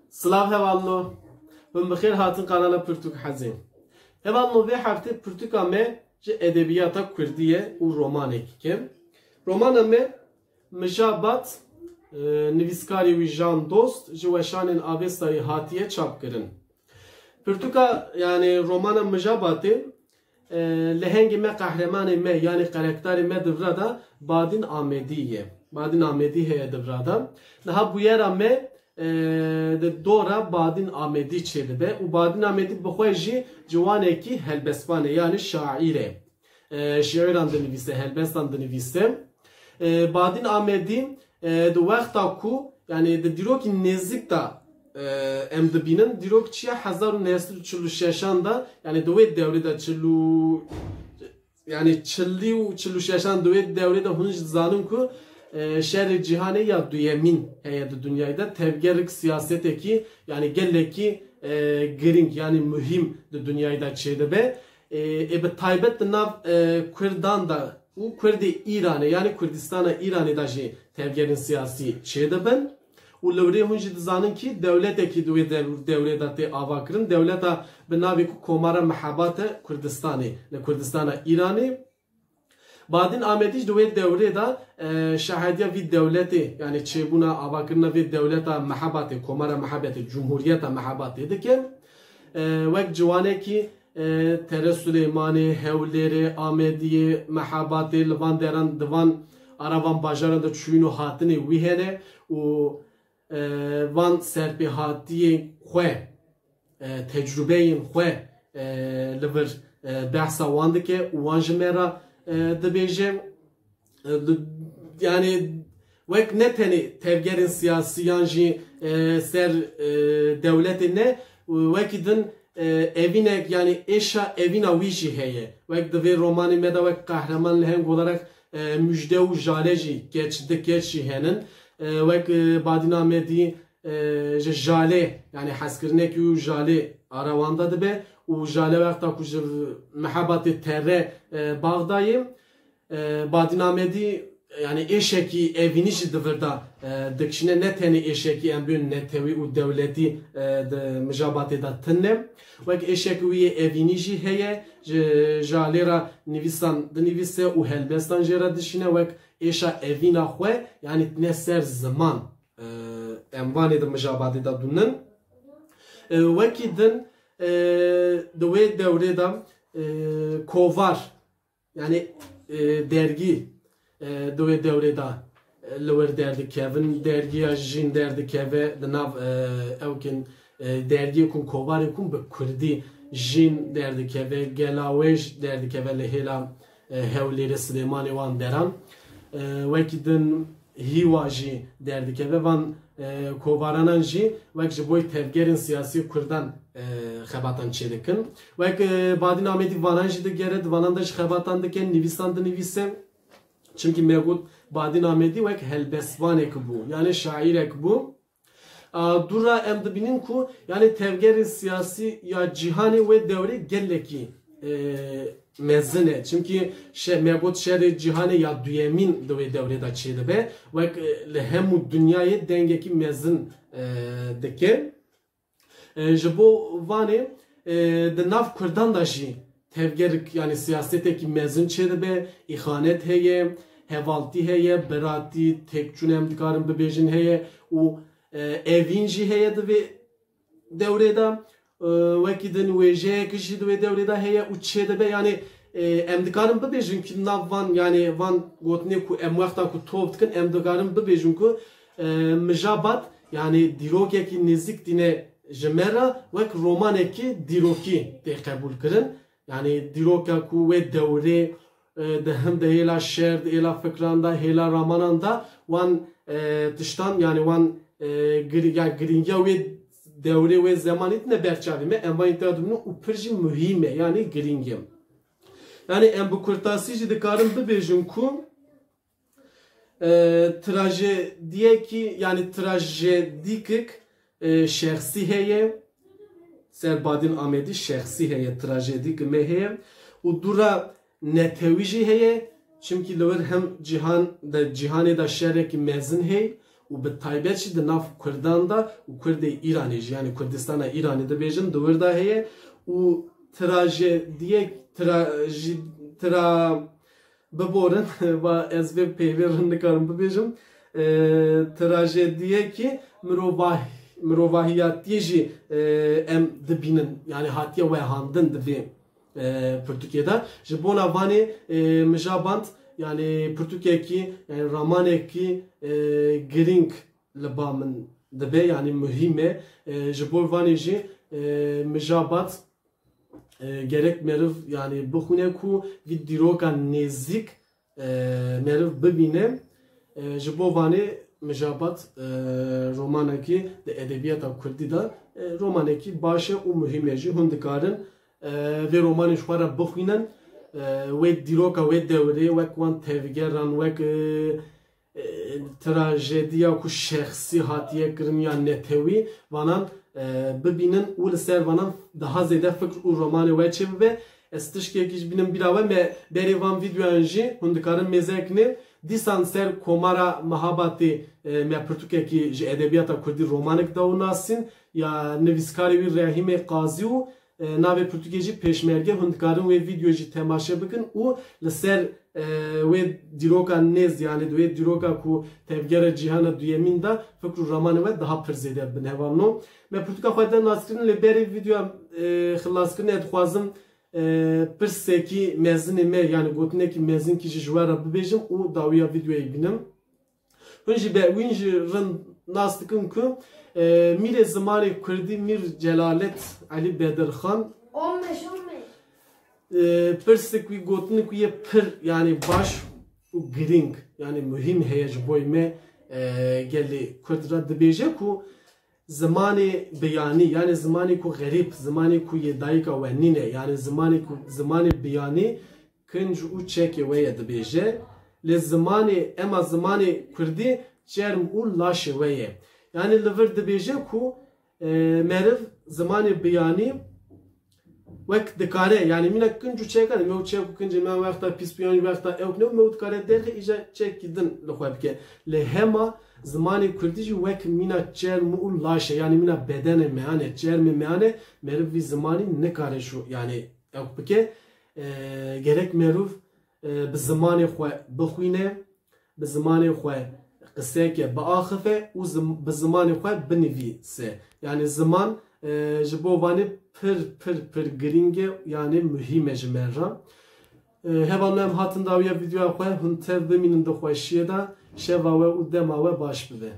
Slav hevalno. Ben bixir hatın kanala Pürtük Hazin. Hevalno ve hafte Pürtük ame je edebiyata Kürdiye u romanek kim. Romana me mejabat nivîskarî wî Jan Dost ji weşanên Avestayê hatiye çap kirin. Pürtüka yani romana mejabatê lehengê me qehremanê me yani karakterê me divra da Badîn Amedî ye. Badîn Amedî heye divra da. Niha bûyera me de dora Badîn Amedî çêdibe û Badîn Amedî bi xwe jî ciwanekî helbestvan e yani şaîr e. Şiiran dinivîse, helbestan dinivîse. Badîn Amedî di wexta ku yani di dîrokî nêzik da em dibînin dîrok çiya 1946 da yani di wê dewrê de yani 40 û 46 di wê dewrê de hûn jî dizanin ku şerê cîhanê ya duyemîn heye di dunyayê de tevgerik siyasetekî yani gelekî giring yani mühim di dunyayê de çêdibe. Bi taybet di nav Kurdan da û Kurdê İranê yani Kurdistana İranê da jî tevgerên siyasî çêdibin. û li wirê hûn jî dizanin ki dewletekî di wê dewrê de tê ava kirin. Dewleta bi navê ku Komara Mehebat e Kurdistanê li Kurdistana İranê. Badîn Amedî di wê dewrê da şahediya vî dewletê yani çêbûna avakirina vê dewleta Mehebatê Komara Mehebatê Cumhuriyeta Mehebatê dikin. Wek ciwanekî Tere Süleymanê, Hewlêrê, Amediyê, Mehebatê li van deran divan aravan bajaran da çûyîn û hatinê wî hene û van serpêhatiyên xwe tecrübeyên xwe li vir behsa wan dike û wan ji me re dibêje yani wek ne tenê tevgerên siyasiyan jî ser dewletê ne wekî din evinek yani eşa evina wî jî heye. Wek di vê romanê me de wek qehreman li heng olarak müjde û jale jî geç jî henin. Wek Badîn Amedî ji jale yani hezkirinekî û jale arawanda dibe û jale wexta ku ji Mehebatê tere Baxdayê Badîn Amedî yani eşekî evînî jî divir da dikişine ne tenê eşekî em bûn netewî û dewletî di mijabatê da tinne. Wek eşekî wî evînî jî heye ji jalê ra nivîsan dinivîse û helbestan jê re dişîne wek eşa evîna xwe yani ne ser ziman em vanê di mijabatê da dûnin. Wekî din di wê dewrê da kovar yani dergî di wê dewrê da li wir derdikevin dergiya jîn derdikeve di nav ewkin dergiyê ku kovarê ku bi Kurdî jîn derdikeve gelawêj derdikeve li hêla Hewlêrê Silêmanê wan deran. Wekî din hîwa jî derdikeve van kovaranan jî wek ji boî tevgerên siyasî Kurdan xebatan çêdikin. Wek Badîn Amedî vanan jî digere divanan da ji xebatan dikin nivîsan dinivîse. Çünkü megut Badîn Amedî wek helbestvanek bû yani şaîrek bû. Dura em dibînin ku yani tevgerên siyasî ya cîhanê wê dewrê gelekî mezin e. Çünkü megut şerê cîhanê ya duyemîn di wê dewrê da çêdibe wek li hemû dunyayê dengekî mezin dike. Ji bo vanê di nav Kurdan da jî tevgerik yani siyasetekî mezin çêdibe îxanet heye hevaltî heye beratî tekçûn em dikarin bibêjin heye û evîn jî heye di vê dewrê da wekî din wêjeyekî jî di wê dewrê da heye û çêdibe yani em dikarin bibêjin ki nav van yani van gotinê ku em wexta ku tov dikin em dikarin bibêjin ku mijabat yani dîrokekî nêzik dîne ji me re wek romanekî dîrokî tê qebûl kirin. Yani diroka ku wê dewrê de hem de hêla şer de hêla fikran da hêla ramanan da wan tiştan yani wan giringiya wê dewrê wê zemanî ne berçavî me em van intihadibûn û pir jî mühîm e yani giring e. Yani em bi kurtasî jî dikarin bibêjin ku trajediyekî yani trajedîkik şexsî heye ser Badîn Amedî şexsî heye trajedîk me heye û dura netewî jî heye çünkü li wir hem cîhanê da şerekî mezin hey و به تایبەت چی د ناف کوردان دا و کورد ایرانی جی یعنی کوردستان ایرانی دبیجن دوردا هەیە و ترا ببورن و ez vê peyvê nikarim bibêjim trajediyekî mirovahiyatiyê jî em dibînin yani hatiye wehandin divê Pirtûkiyê ji bona vanê mijaband yani Pirtûkiyekî yani ramanekî giring li ba min dibe yani mühim e ji bo vanê jî mijabat gerek meriv yani bixune ku vî dîroka nêzik meriv bibîne ji bo vanê mijabat romanekî di edebiyata Kurdî da romanekî baş e û mühim e jî hûn dikarin vê romanê ji xwe re bixwînin wê dîroka wê dewrê wek wan tevgeran wek trajediya ku şexsî hatiye kirin ya netewî vanan bibînin û li ser vanan daha zêde fikr û romanê we çê bibe ez tiştekî ji bînim bîra we me berê van vîdyoyan jî hûn dikarin mêzekine dîsan ser komara mehabatê me Pirtûkekî ji edebiyata Kurdî romanek da û nasîn ya nivîskarê wî Rehîmê Qazî û navê Pirtûkê jî pêşmerge hûn dikarin wê vîdyo jî temaşe bikin û li ser wê dîroka nêz yani wê dîroka ku tevgera cîhana duyemîn da fikr û romanê we daha pir zêde binhevano me Pirtûka xwe de naskirin li berê vîdyoya xilaskirinê dixwazim pirsekî mezinê me yani gotinekî mezinkî ji we re bibêjim û dawiya vîdyoyê bînim hûn jî be wîn jî rind nas dikin ku mîrê zimanê Kurdî Mîr Celalet Elî Bedirxan pirsek wî gotin ku yê pir yani baş û giring yani mühim heye ji bo me gelê Kurd re dibêje ku zimanê biyanî yani zimanê ku xerîb zimanê ku yê dayika we nîne yani zimanê biyanî kinc û çekê we ye dibêje lê zimanê ema zimanê Kurdî çerm û laşê we ye yani li vir dibêje ku meriv zimanê biyanî wek dikare yani mîna kinc û çekane me û çek û kincê me wexta pîspiyonî wexta ew ne me û dikare derxê îja çekî din li xwe bike lê hema zimanê Kurdî jî wek mîna çerm û laşe yani mîna bedenê meyane çermê meyane meriv vî zimanî nikare şu yani ew bike gerek meriv bi zimanê xwe bixwîne bi zimanê xwe qiseke biaxife û bi zimanê xwe binivîse yani ziman ji bo vanê pir giring e yani mühim e ji me re hevan em hatin dawiya vîdyoya xwe hûn tev bimînin di xweşiyê de şeva we û dema we baş bibe.